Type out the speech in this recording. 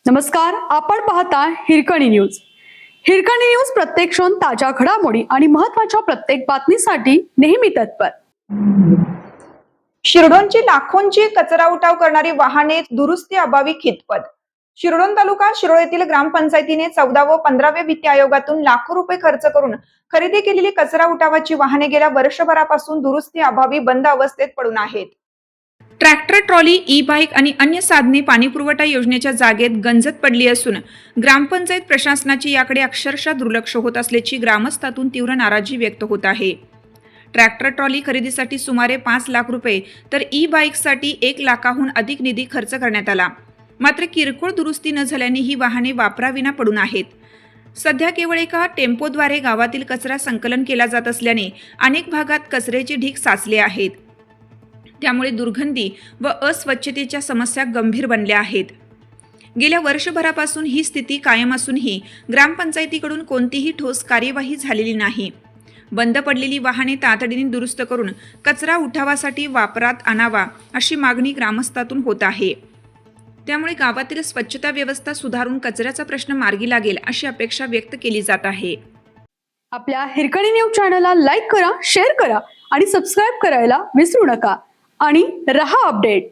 नमस्कार, आपण पाहता हिरकणी न्यूज. हिरकणी न्यूज प्रत्येक क्षण ताज्या घडामोडी आणि महत्त्वाच्या प्रत्येक बातमीसाठी नेहमी तत्पर. शिरडोनची लाखोंची कचरा उठाव करणारी वाहने दुरुस्ती अभावी खितपत. शिरडोन तालुका शिरोळ येथील ग्रामपंचायतीने 14 व 15व्या वित्त आयोगातून लाखो रुपये खर्च करून खरेदी केलेली कचरा उठावाची वाहने गेल्या वर्षभरापासून दुरुस्ती अभावी बंद अवस्थेत पडून आहेत. ट्रॅक्टर, ट्रॉली, ई बाईक आणि अन्य साधने पाणीपुरवठा योजनेच्या जागेत गंजत पडली असून ग्रामपंचायत प्रशासनाची याकडे अक्षरशः दुर्लक्ष होत असल्याची ग्रामस्थातून तीव्र नाराजी व्यक्त होत आहे. ट्रॅक्टर ट्रॉली खरेदीसाठी सुमारे 5 लाख रुपये तर ई बाईकसाठी 1 लाखाहून अधिक निधी खर्च करण्यात आला. मात्र किरकोळ दुरुस्ती न झाल्याने ही वाहने वापराविना पडून आहेत. सध्या केवळ एका टेम्पोद्वारे गावातील कचरा संकलन केला जात असल्याने अनेक भागात कचऱ्याचे ढीग साचले आहेत. त्यामुळे दुर्गंधी व अस्वच्छतेच्या समस्या गंभीर बनल्या आहेत. गेल्या वर्षभरापासून ही स्थिती कायम असूनही ग्रामपंचायतीकडून कोणतीही ठोस कार्यवाही झालेली नाही. बंद पडलेली वाहने तातडीने दुरुस्त करून कचरा उठावासाठी वापरात आणावा अशी मागणी ग्रामस्थातून होत आहे. त्यामुळे गावातील स्वच्छता व्यवस्था सुधारून कचऱ्याचा प्रश्न मार्गी लागेल अशी अपेक्षा व्यक्त केली जात आहे. आपल्या हिरकणी न्यूज चॅनलला लाईक करा, शेअर करा आणि सबस्क्राईब करायला विसरू नका आणि रहा अपडेट.